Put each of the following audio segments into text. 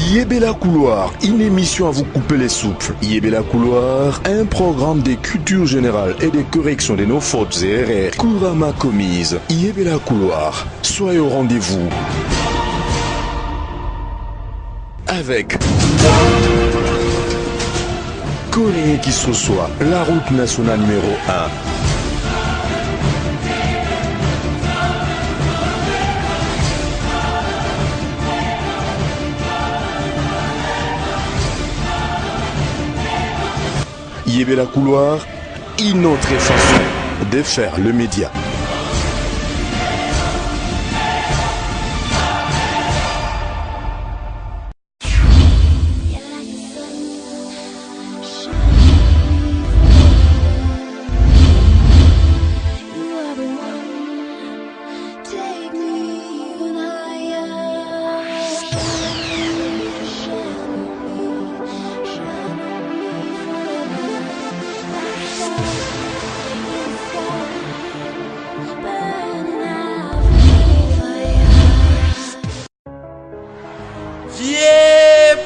Yébela Couloir, une émission à vous couper les souffles. Yébela Couloir, un programme des cultures générales et des corrections de nos fautes et erreurs couramment commises. Yébela Couloir, soyez au rendez-vous. Avec Corée qui se soit, la route nationale numéro 1. Yébela Couloir, une autre façon de faire le média.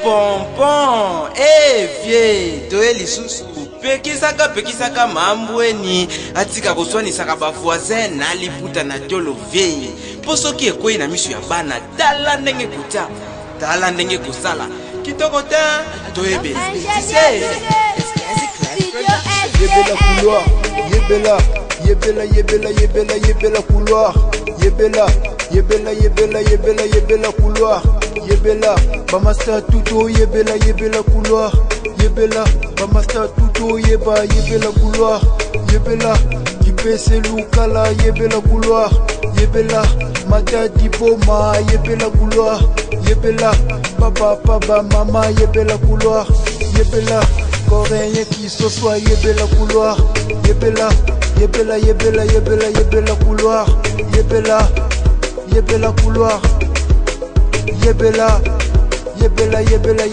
Pompon, vie, toeli susu, pekisaka mambweni, atika koswani saka ba voisin na liputa na tolo vie. Poso ki ekoi na misu ya bana, tala ndenge kuta, tala ndenge kusala. Kitoko ta, toebe. Yébela Couloir, Yébela Couloir, Yébela Couloir, Yébela, Bamasta Tuto, Yébela Couloir, Yébela, Bamasta Tuto, Yébela Couloir, Yébela, Kipese Lukala, Yébela Couloir, Yébela, Mata Dipoma, Yébela Couloir, Yébela, Papa, Mama, Yébela Couloir, Yébela, Coréen qui se soit, Yébela Couloir, Yébela Couloir, Yébela Couloir,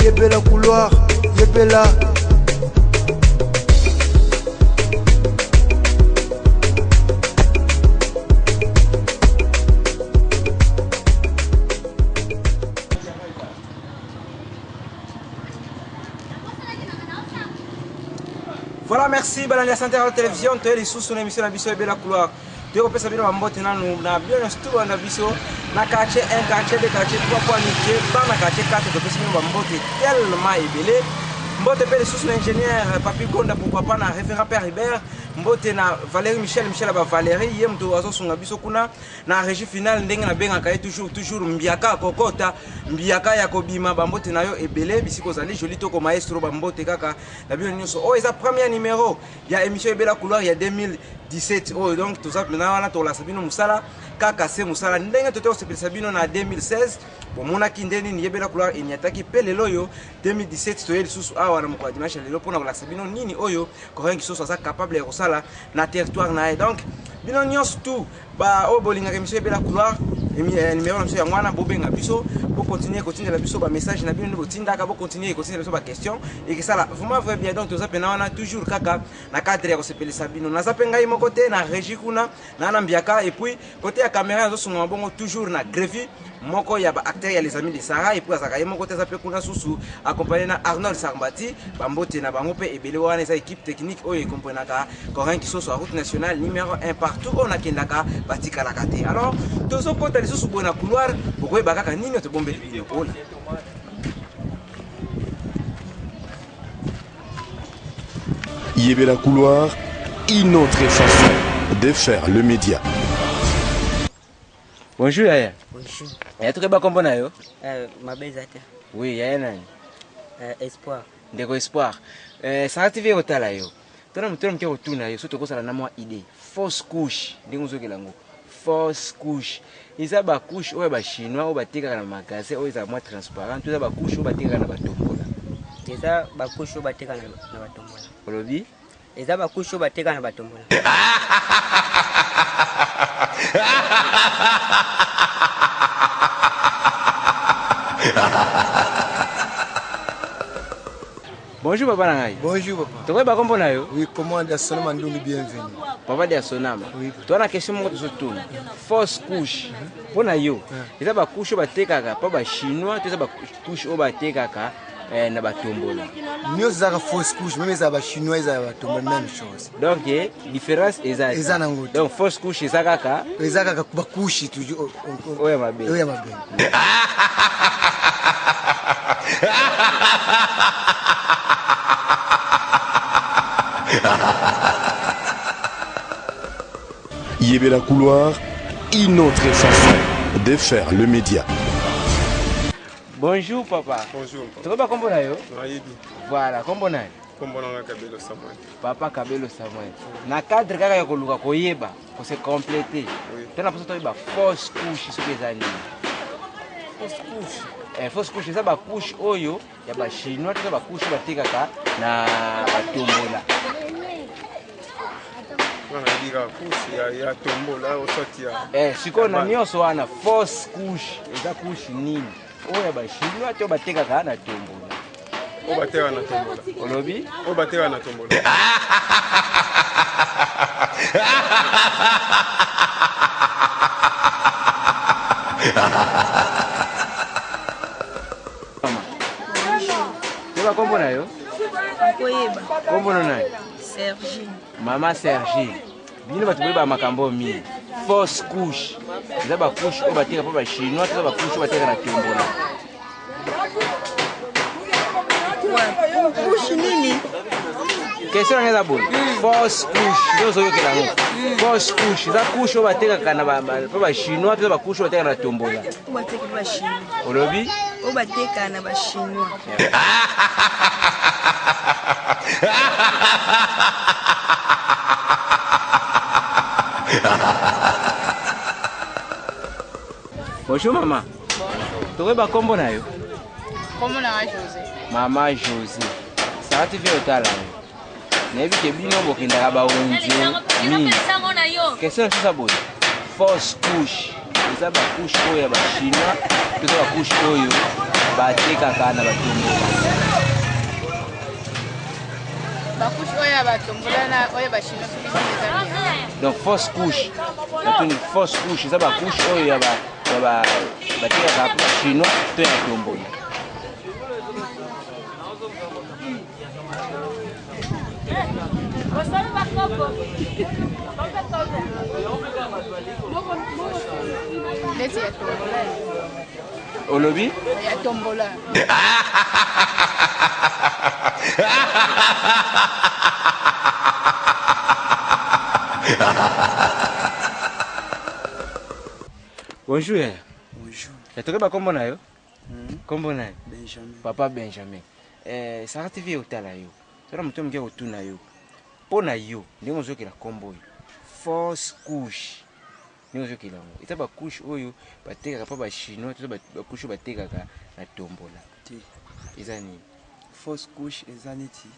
Yébela Couloir, Yébela. Voilà, merci, Balania Santé à la télévision, tu es les sous l'émission Nabiso et Yébela Couloir. Tu es repéré Sabino Mambote, nous avons bien un studio à Nabiso, na quartier 1, quartier 2, quartier 3, point niqué, dans la quartier 4, tu es repéré Sabino Mambote tellement ébélé. Mbote pe les sous l'ingénieur Papi Gonda pour papa na référent Père Hubert. Mbote na Valérie Michel aba Valérie yem to azo sunga biso kuna na régie finale ndenge na benga kaye toujours mbiaka kokota mbiaka ya kobima bambote na yo ebele bisiko zali joli to ko maestro bambote kaka na bien nyonso oh eza premier numéro ya émission Yébela Couloir ya 2017 oh donc tout ça maintenant wana to la Sabino Musala kaka se Musala ndenge to se Sabino na 2016 bon mona kindeni ni Yébela Couloir inyataki pele loyo 2017 to yeli susu awa na mko dimanche lelo pona ko la Sabino nini oyo ko rien qui soit capable de sala na territoire na donc bino nyonso tout ba o bolinga émission Yébela Couloir numéro na ya mwana bobenga biso pour continuer la biso ba message na bino ndo tindaka pour continuer biso ba question et que ça là vraiment vrai bien donc to zapena wana toujours kaka na cadre ya ko sepeli Sabino na zapenga imo côté na régie kuna na mbiaka et puis côté ya caméra zo sunga bongo toujours na Grévi moko ya ba acteur ya les amis de Sarah et puis azaka yemo côté zape kuna susu accompagné na Arnold Sarbati bambote na bango pe ebele wana eza équipe technique oyo comprenaka Corin qui soit sur route nationale numéro 1 partout on a kendaka batika la kate alors tozo kota les susu bona couloir bokoy bakaka nini to bombe bino pona Yébela Couloir, une autre façon de faire le média. Bonjour Yaya. Bonjour. Yaya tuke ba kombo na yo? Mabeza te. Oui, Yaya nani? Espoir. Ndeko Espoir. Ça TV otala yo. Tona mutona mke otuna yo soto kosala na mwa idée. Fausse couche, ndingo zokela ngo. Fausse couche. Isa ba couche oyo ba chinois oyo batika na magasin oyo za mwa transparent, tuza ba couche oyo batika na batombola. Eza ba couche oyo batika na batombola. Olobi? Eza ba couche oyo batika na batombola. Bonjour papa Nangai. Bonjour papa. Tu vois pas comprendre yo? Oui, comment Dassalam Mandoumi bienvenue. papa de Sonama. Tu as une question de surtout. Fausse couche. Pour yo. Ils ont couche au batekaka, pas ba chinois, tu as couche au batekaka na batombola. Mieux ça fausse couche, même ça va chinois ça va tomber même chose. Donc différence est ça. Donc fausse couche ça kaka. Ça kaka ba couche toujours. Ouais ma belle. Ouais ma belle. Yébé la couloir, une autre façon de faire le média. Bonjour papa. Bonjour. Tu vas pas comprendre yo? Voilà, comprendre. Comprendre Kabelo Samuel. Papa Kabelo Samuel. Na cadre kaka ya koluka koyeba, ko se compléter. Tu na poso ba fausse couche sur les années. Fausse couche. Fausse couche ça ba couche oyo ya ba chinois tu ba couche ba tekaka na batombola. Ya tombola osotia. Siko na nyonso wana fausse couche, eza couche nini? Oya ba chinois to batekaka na tombola. O bateka na tombola. Olobi? O bateka na tombola. Tu vas comprendre yo? Koyeba. Comprendre nayo? Sergi. Mama Sergi. Bino batu beba makambo mi. Fausse couche. Eza ba couche o bateka pa ba chinois, eza ba couche o bateka na tombola. Couche nini? Question ngeza bon. Fausse couche. Ndozo yo kela ngo. Fausse couche. Eza couche o bateka kana pa ba chinois, eza ba couche o bateka na tombola. O bateka ba chinois. Olobi? O bateka na ba chinois. Bonjour maman. Tu vas kombo na yo? Kombo na José. Mama José. Ça va te faire otala. Nebi ke bino bokinda ba unzi. Question c'est ça bon. Fausse couche. Ça ba couche oyo ba chinois, tu ba couche oyo ba teka kana ba tombola. Ba couche oyo ba tombola na oyo ba chinois donc fausse couche. C'est une fausse couche, ça ba couche oyo ya ba teka ka ba chinois, tu ya tombola. Olobi? Ya tombola. Bonjour. Bonjour. Tu vas kombo na yo? Kombo na yo? Benjamin. Papa Benjamin. Ça te fait otala yo. Sora muto mke otuna yo. Pona yo, ndenge zo kila kombo yo. Fausse couche. Ndenge zo kila ngo. Ita ba couche oyo bateka pa ba chinois, to ba couche bateka ka na tombola. Ti. Ezani. Fausse couche ezaniti.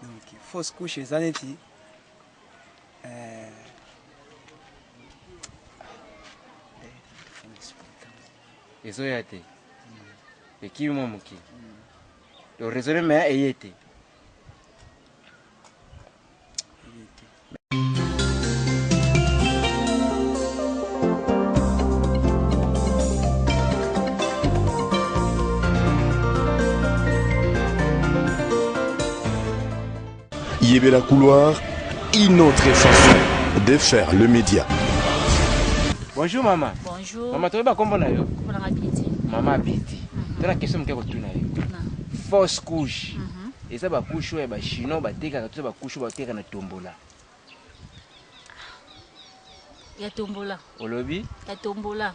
Donc fausse couche ezaniti. Ezo yate. Eki mo muki. Le raisonnement est yete. Yébé la couloir, une autre façon de faire le média. Bonjour maman. Bonjour. Maman, tu vas kombo na yo? Kombo na Biti. Maman Biti. Tu as question mke kotuna yo. Fausse couche. Et ça ba couche oyo ba chinois bateka ka ba couche bateka na tombola. Ya tombola. Olobi? Ya tombola.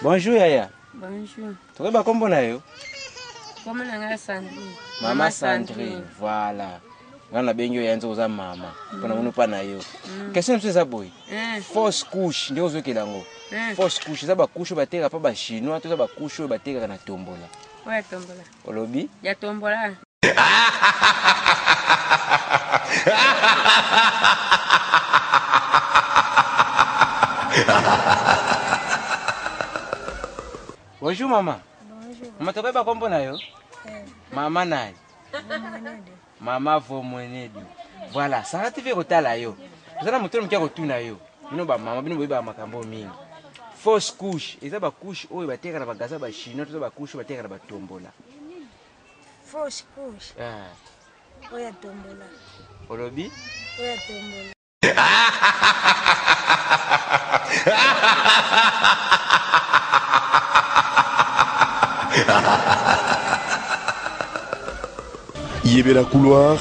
Bonjour Yaya. Bonjour. Tu vas kombo na yo? Kombo na Sandrine. Mama Sandrine. Voilà. Ngana benyo yanzo uza mama. Pona munu pa na yo. Question c'est ça boy. Fausse couche ndio zo kelango. Fausse couche ça ba couche bateka pa ba chinois, to ça ba couche bateka na tombola. Ouais, tombola. Olobi? Ya tombola. Bonjour maman. Bonjour. Maman tokoyeba kombo na yo? Mama nani? Mama Vomwenedi. Voilà, ça TV kotala yo. Tozana moto mokia kotuna yo. Bino ba mama bino boyeba makambo mingi. Fausse couche, eza ba couche oyo bateka na bagaza ba chinois, toza ba couche bateka na batombola. Fausse couche. Oya tombola. Olobi? Oya tombola. Yébéla Couloir,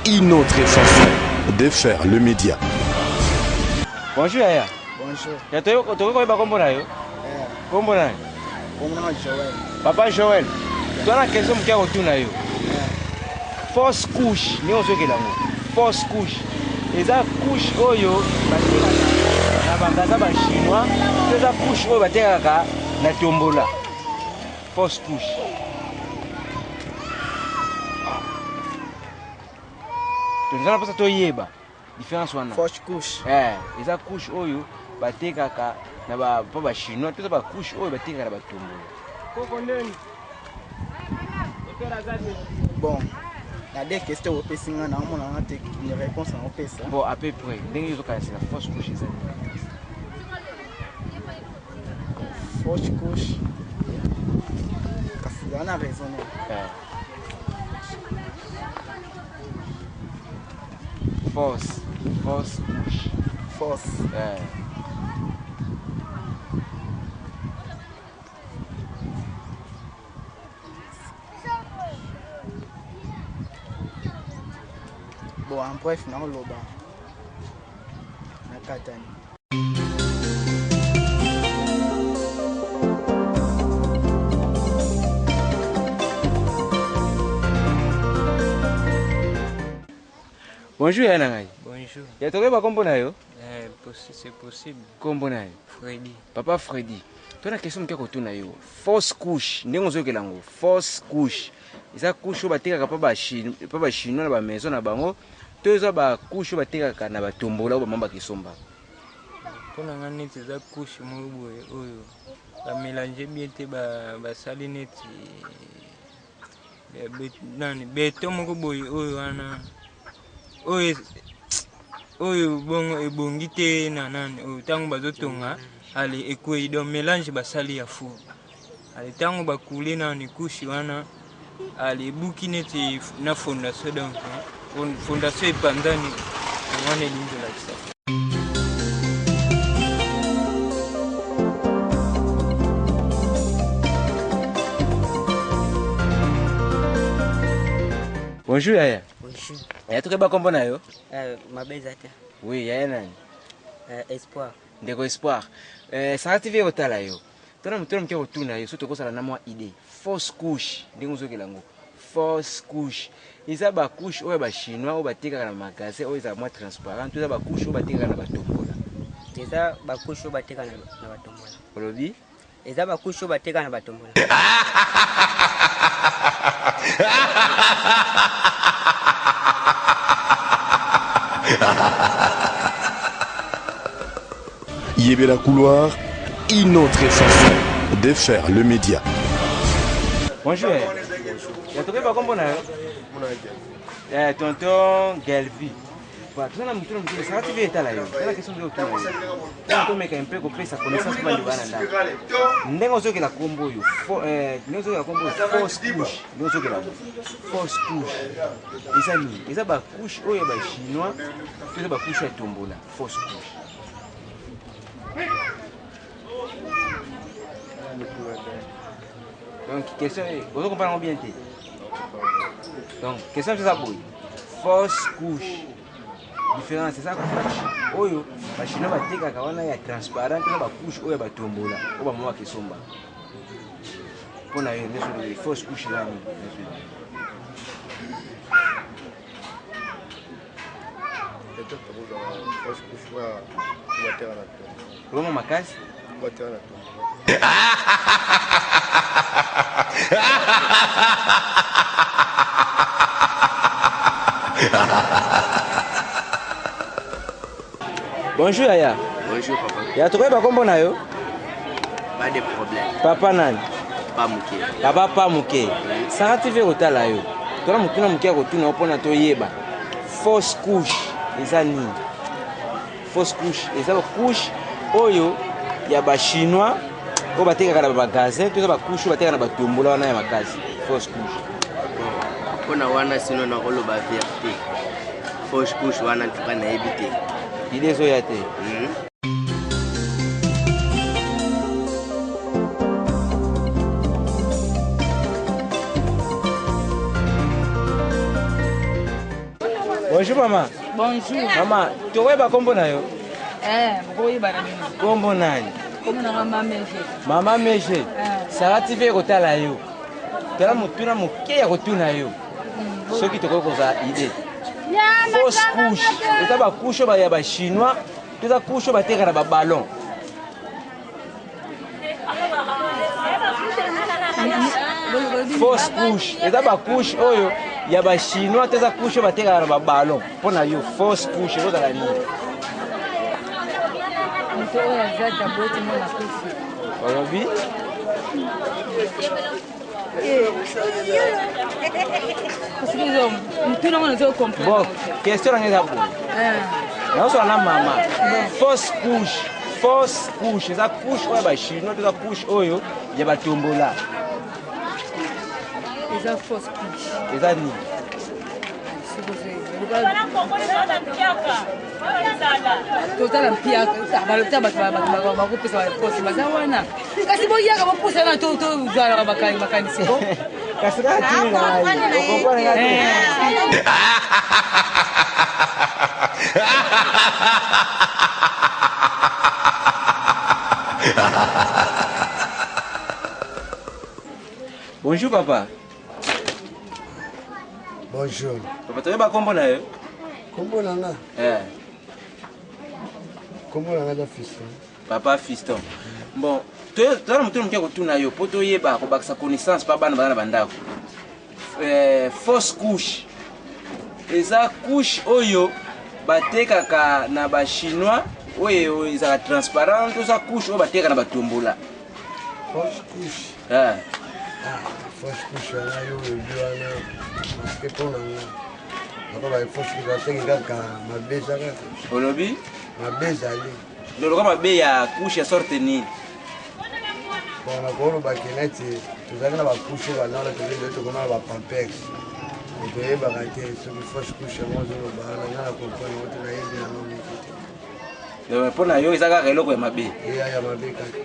une autre façon de faire le média. Bonjour Yaya. Bonjour. Ya toyo koyeba kombo na yo? Kombo na yo? Kombo na Joël. Papa Joël. Tona question mokia kotuna yo. Fausse couche, ni ozokela ngo. Fausse couche. Eza couche oyo bateka na bagaza ba chinois, eza couche oyo bateka na tombola. Fausse couche. Tozana pasa toyeba différence wana. Fausse couche. Eza couche oyo batekaka na ba pa chinois, toza ba couche oyo batekaka na batombola. Bon. La deux questions au PC, on a une réponse en PC. Bon, à peu près. Dès que c'est la fausse couche, c'est fausse couche. On a raison. Fausse couche. Fausse. Bon, en bref, non, l'oba. La katani. Bonjour Yanangai. Bonjour. Ya tokoyeba kombo na yo? C'est possible. Kombo na yo? Freddy. Papa Freddy. Tona question mokia kotuna yo. Fausse couche, ndenge ozokela ngo. Fausse couche. Eza couche oyo batekaka pa ba chinois na ba maison na bango. To eza ba couche oyo batekaka na batombola oyo bamamba kisomba. Mpona nga neti eza couche moko boye oyo bamélange bien te basali neti nani beto moko boye oyo wana oyo bongo ebongi te na nani oyo ntango bazotonga ale ekwei donc mélange basali ya fou ale ntango bakule nani couche wana ale ebuki neti na fondation donc fondation epandani wana elingi olakisa. Bonjour Yaya. Bonjour. Yaya tokoyeba kombo na yo? Mabeza te. Oui, Yaya nani? Espoir. Ndeko Espoir. Sara TV otala yo. Tona mutona mokia kotuna yo so tokosala na mwa idée. Fausse couche, ndenge ozokela ngo. Fausse couche. Eza ba couche oyo ba chinois oyo batekaka na magasin oyo eza mwa transparent, eza ba couche oyo batekaka na batombola. Eza ba couche oyo batekaka na batombola. Olobi? Eza ba couche oyo batekaka na batombola. Yébéla Couloir, une autre façon de faire le média. Bonjour. Ya tokoyeba kombo na yo? Tonton Gelvi. Voilà, tout ça na mutu na mutu. Sara TV etala yo. Tala question de otuna yo. Tala tomeka un peu kopesa connaissance kwa ndi bana ndako. Ndenge ozokela kombo yo. Ndenge ozokela kombo yo. Fausse couche. Ndenge ozokela ngo. Fausse couche. Eza nini? Eza ba couche oyo ba chinois. Eza ba couche ya tombola. Fausse couche. Donc, question, vous comprenez bien. Donc, question c'est ça pour fausse couche. Différence, c'est ça couche. Oyo, la chinois va te kakawana ya transparent, ça va couche oyo ba tombola, oyo ba mwa kisomba. Pour na yene sur les fausses couches là ni. Fausse couche wa terre na tombe. Comment ma casse? Wa terre na tombe. Bonjour Yaya. Bonjour. Bonjour papa. Ya tokoyeba kombo na yo? Pas de problème. Papa nani? Pas muke. Papa pa muke. Sara TV kotala yo. Tona mutuna muke akotuna opona toyeba. Fausse couche eza nini? Fausse couche eza ba couche oyo ya ba chinois oyo batekaka na bagazin to eza ba couche oyo batekaka na batombola wana ya makasi. Fausse couche. Mpona wana sino na koloba vérité. Fausse couche wana ntuka nayebi te. Ide ezoya te. Bonjour maman. Bonjour. Maman, tokoyeba kombo na yo? Bokoyeba na nini? Kombo nani? Kombo na Mama Meje. Mama Meje. Sara TV kotala yo. Tala mutuna muke ya kotuna yo. Soki tokoki kozala ide. Fausse couche. Eza ba couche ya ba chinois, to eza couche bateka na ba ballon. Fausse couche. Eza ba couche oyo ya ba chinois, to eza couche bateka na ba ballon. Pona yo fausse couche kozala nini? Mtu oyo azaja boti mwana kufi. Olobi? Bon, question nanga eza boye. Naosola na mama. Fausse couche. Eza couche oyo ya bachinois, eza couche oyo ya batombola. Eza fausse couche. Eza nini? Totala mpiaka bato bakopesa baposi baza wana kasi boyaka bopusana tozalaka makanisi kasi kaka tini na okomprendre Bonjour papa. Bonjour. Papa, toyeba kombo na yo? Kombo na nga? Kombo na nga da Fiston. Papa Fiston. Bon, tozala mutu muke kotuna yo po toyeba kobakisa connaissance pa bana baza na bandako. Fausse couche. Eza couche oyo batekaka na ba chinois oyo ezaka transparent, toza couche oyo batekaka na batombola. Fausse couche. Fausse couche wana yo ebi wana maske mpona nga ako bafausse couche bateki kaka mabe eza kaka olobi mabe ezali loloka mabe ya couche ya sorte nini mpona kolobaki neti tozali na bacouche banala tozeli tokomana bapampex toyebaka te soki fausse couche yango ozoloba wana nga na comprendre ngo te nayebi yango miki te mpona yo eza kaka eloko ya mabe eya ya mabe kaka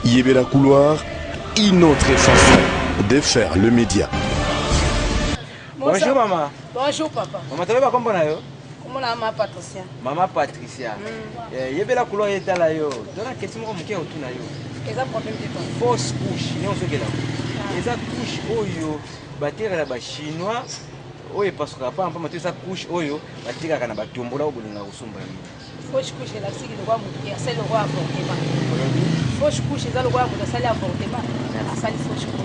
Yébéla Couloir, une autre façon de faire le média. Bonjour maman. Bonjour papa. Maman, tu vas kombo na yo? Kombo na Mama Patricia. Mama Patricia. Yébéla Couloir etala yo. Tona question ko muke otuna yo. Eza problème de temps. Fausse couche, ni ozokela. Eza couche oyo batekaka ba chinois oyo pasaka pa mpa eza couche oyo batekaka na batombola oyo bolinga kosomba yo. Fausse couche elakisiki lokwa motu asali lokwa avortement. Fausse couche eza lokwa motu asali avortement asali fausse couche.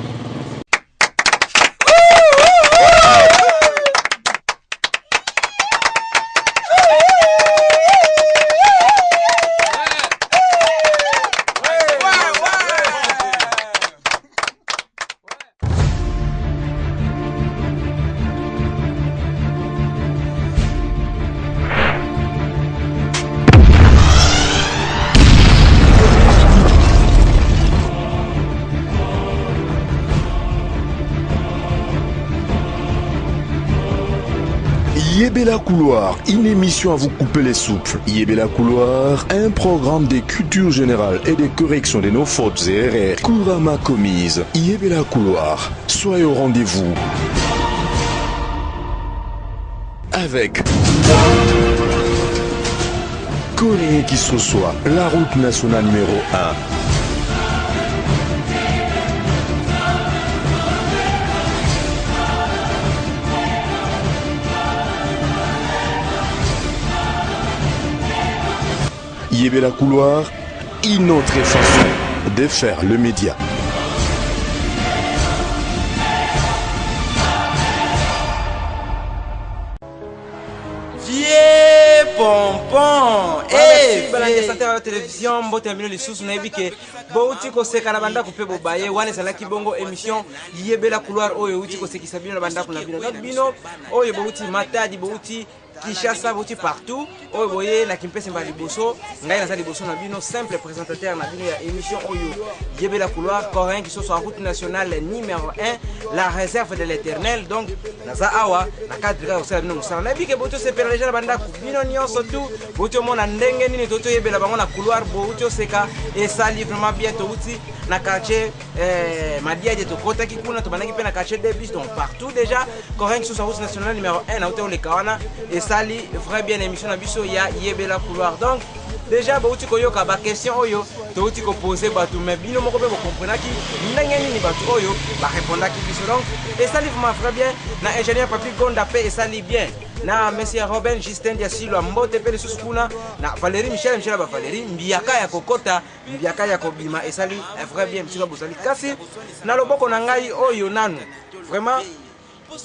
Yébéla Couloir, une émission à vous couper les souffles. Yébéla Couloir, un programme de culture générale et de correction de nos fautes et erreurs couramment commises. Yébéla Couloir, soyez au rendez-vous. Avec Coréen qui se soit, la route nationale numéro 1. Yébéla Couloir, une autre façon de faire le média. pompon. Merci Balandi Santé à la télévision. Mbote amino les sous na bike. Bouti ko seka na banda ko pe bobaye wana salaki bongo émission yebela couloir oyo uti ko seki sabino na banda ko na bino. Donc bino oyo bouti matadi bouti Kishasa bouti partout. Oyo boye na kimpese mba liboso. Ngai na za liboso na bino simple présentateur na bino ya émission oyo yebela couloir coréen qui sont sur la route nationale numéro 1 la réserve de l'Éternel. Donc naza awa na cadre ka bino musala na bike boto se pela déjà banda ko bino nyonso tout boto mona ndenge nini toto yebela bango na couloir boto seka et ça livrement bien to uti na quartier Madia de Tokota qui kuna to banaki pe na quartier de bis donc partout déjà coréen qui sont sur la route nationale numéro 1 na hôtel le Kawana et sali vrai bien émission na biso ya yebela couloir. Donc déjà bauti ko yoka ba question oyo to uti ko poser batu mais bino moko pe bo comprendre ki ndenge nini batu oyo ba répondre ki biso. Donc et sali vraiment vrai bien na ingénieur Papi Gonda pe et sali bien na monsieur Robin Justin Diasilo mbote pe lisusu kuna na Valérie Michel ba Valérie mbiaka ya kokota mbiaka ya kobima et sali vrai bien monsieur Bosali kasi na loboko na ngai oyo nanu vraiment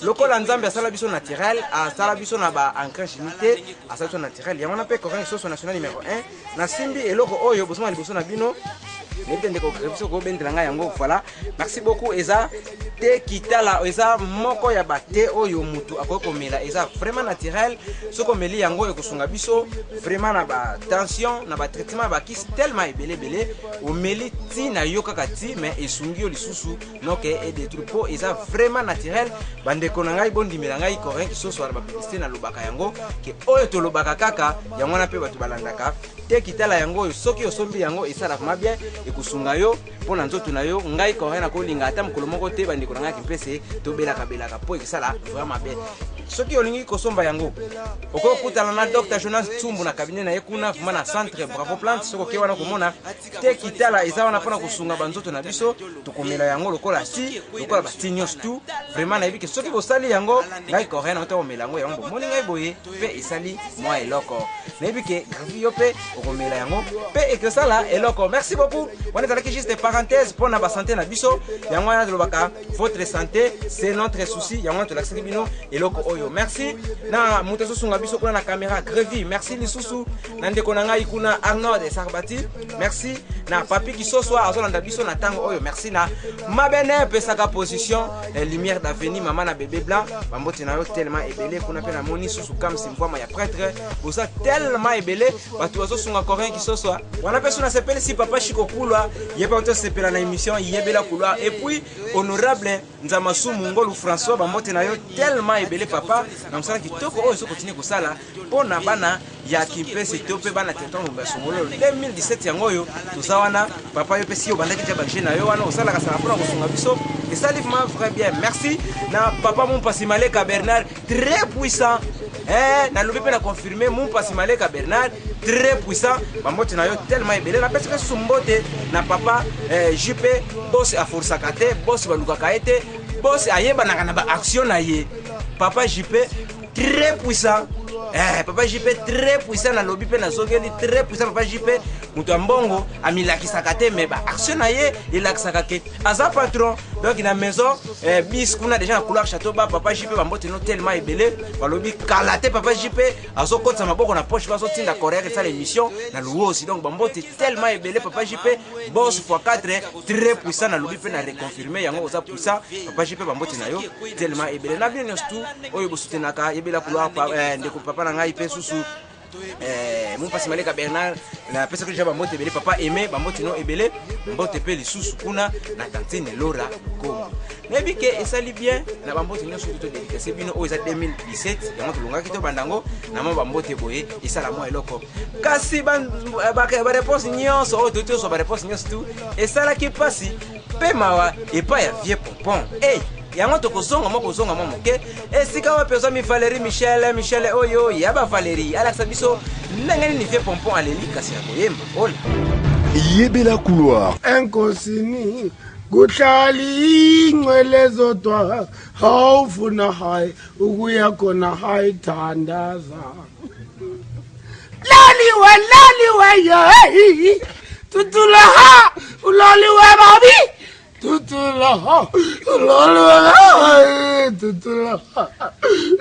lokola nzambe asala biso naturel asala biso na ba encre chimique asala biso naturel yango na pe coréen soso national numéro 1 na simbi eloko oyo bosoma liboso na bino netende ko biso ko bendela nga yango voilà. Merci beaucoup eza te kitala eza moko ya bate oyo mutu akoko mela eza vraiment naturel soko meli yango ekosunga biso vraiment na ba tension na ba traitement ba kis tellement ebele o meli ti na yoka kati mais esungi lisusu donc et des trucs po eza vraiment naturel bandeko na ngai bondimela ngai coréen kisoso na ba publicité na lobaka yango ke oyo to lobaka kaka yango na pe batu balandaka te kitala yango oyo soki osombi yango esala vraiment bien ekusunga yo pona nzoto na yo ngai coréen akolinga ata mokolo moko te bandeko na ngai kimpese to belaka po esala vraiment bien. Soki olingi kosomba yango okokutana na Dr Jonas Tsumbu na cabinet na yekuna vraiment na centre Bravo Plante soko ke wana komona te kitala eza wana pona kosunga banzoto na biso tokomela yango lokola si lokola batinyos tout vraiment na yebike soki bosali yango ngai coréen na otomela yango yango moni ngai boye pe esali moi eloko na yebike gravi yo pe okomela yango pe ekesala eloko. Merci beaucoup on est avec juste parenthèse pour na ba santé na biso yango wana lobaka votre santé c'est notre souci yango to l'accès bino eloko oyo. Merci na muto sunga biso kuna na caméra Grevi. Merci lisusu na ndeko na ngai kuna Arnold Sarbati. Merci na papi kisoso azolanda biso na tango oyo. Merci na mabene pesaka position lumière d'avenir maman na bébé blanc bamboti na yo tellement ebele kuna pe na moni susu kam simkwama ya prêtre bosa tellement ebele batu azosunga coréen kisoso wana pe suna sepele si papa Chiko Kulwa yeba onto sepela na émission yebela couloir et puis honorable Nzamasu Mungolu François bamboti na yo tellement ebele papa na msala kitoko oyo so continue kosala pona bana ya kimpese tope bana teton mbasongolo 2017 yango yo tuzawana papa yo pesi yo bandaki ja bagé na yo wana osala kasala pona kosunga biso et ça livre vrai bien. Merci na papa mon Pasimaleka Bernard très puissant na lobi pe na confirmer mon Pasimaleka Bernard très puissant bambote na yo tellement ebele na pesi ke sumbote na papa JP boss a força kate boss baluka kaete boss ayeba na ba action na ye papa JP très puissant papa JP très puissant na lobby pe na sokeli très puissant papa JP mutu mbongo amilakisaka te mais ba action na ye ilakisaka ke aza patron donc na maison bis kuna déjà na couloir château ba papa JP bambote no tellement ebele ba lobby kalate papa JP azokotsa maboko na poche baso tinda correct ça l'émission na luo aussi donc bambote tellement ebele papa JP boss x4 très puissant na lobby pe na reconfirmer yango oza puissant papa JP bambote na yo tellement ebele na bien tout oyo bosutenaka yebela couloir ndeko papa na ngai pe susu mon Pasimaleka Bernard na pesa que jaba mbote ebele papa aimé bambote no ebele mbote pe lisusu kuna na tantine Laura Kongo nebike esali bien na bambote nyonso to dédicace bino o eza 2017 yango tulunga kito bandango na mo bambote boye esala mo eloko kasi ba réponse nyonso o to so ba réponse nyonso tu esala ki pasi pe mawa epa ya vie pompon yango tokosonga moko moke esika wa peso mi Valérie Michel oyo yaba Valérie alaksa biso ndenge ni vie pompon aleli kasi ya koyemba ola yebela couloir enkosini kuhlali ingcwelezo twa hawufuna hayi ukuya khona hayi thandaza laliwe yeyi tutulaha ulaliwe babi tutulaha ulaliwe tutulaha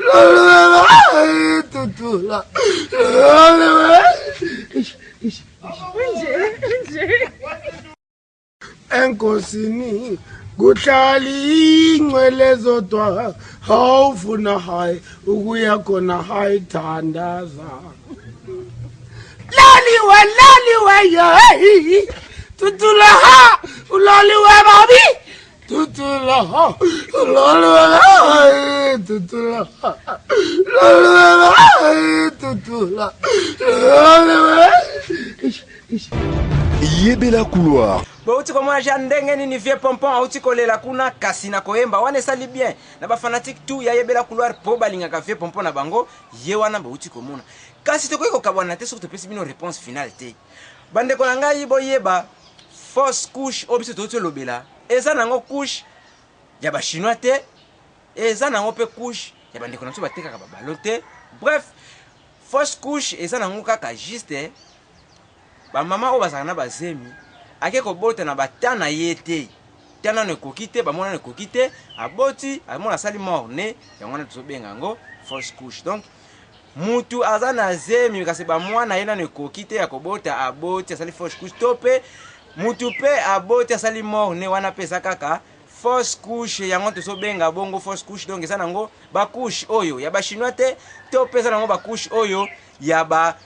ulaliwe tutula enkosini kuhlali ingcwele zodwa awufuna hayi ukuya khona hayi thandaza laliwe yeyi tutula ha ulaliwe babi tutula ha ulaliwe tutula ha ulaliwe tutula ulaliwe Yebela couloir. Bauti komona ja ndenge nini vie pompon auti kolela kuna kasi na koyemba wana sali bien na ba fanatique tout ya Yebela couloir po balingaka vie pompon na bango ye wana bauti komona kasi tokoki kokabwana te soki topesi bino réponse finale te bandeko na ngai boyeba fausse couche oyo biso touti olobela eza nango couche ya bachinois te eza nango mpe couche ya bandeko na biso batekaka babalo te bref fausse couche eza nango kaka juste bamama oyo bazalaka na bazemi ake kobota na batana ye te tana ne ekoki te bamona ne ekoki te aboti amona asali morne yango wana tozobenga yango fausse couche. Donc mutu aza na zemi kasi bamwana ye nano ekoki te ya kobota aboti asali fausse couche to mpe mutu mpe aboti asali morne wana mpe eza kaka fausse couche yango tozobenga bongo fausse couche. Donc eza nango bacouche oyo ya bachinois te to mpe eza nango bacouche oyo ya ba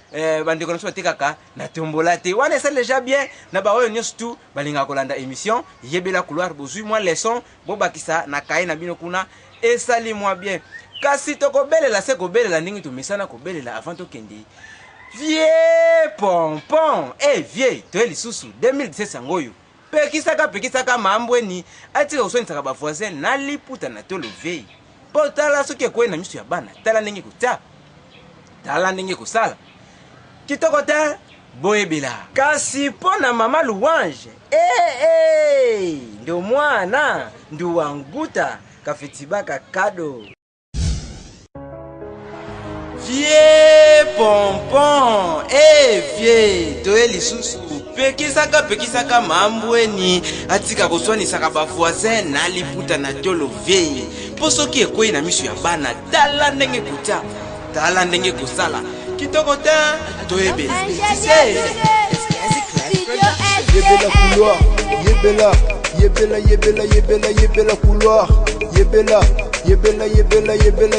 bandeko na biso batekaka na tombola te wana esali déjà bien na baoyo nyonso tu balingaka kolanda émission Yebela couloir bozwi mwa leçon bobakisa na kaye na bino kuna esali mwa bien kasi tokobelela se kobelela ndenge tomesana kobelela avant tokende vie pompon vie toye lisusu 2017 yango oyo pekisaka mambweni atika kosonisaka bavoisin na liputa na tolo vei po tala soki ekoye na miso ya bana tala ndenge kotia tala ndenge kosala kitoko te boyebela kasi mpo na mama Louange ndo mwana nduwa nguta kafetibaka kado vie pompon vie toye lisusu pekisaka mambweni atika koswanisaka bavoisin na liputa na tolo vei mpo soki ekoyi na miso ya bana tala ndenge kotia tala ndenge kosala kitoko te toyebela Yebela couloir, Yebela couloir,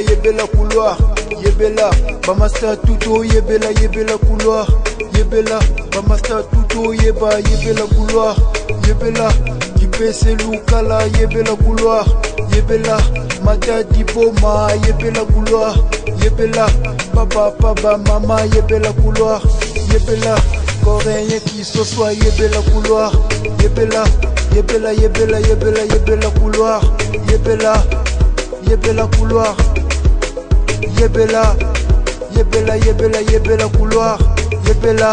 Yebela couloir, Yebela bamasta tuto Yebela couloir, Yebela bamasta tuto Yebela couloir, Yebela kipese lukala Yebela couloir, Yebela mata diploma Yebela couloir, Yebela papa mama Yebela couloir, Yebela coréen qui se soit Yebela couloir, Yebela couloir, Yebela couloir, Yebela couloir, Yebela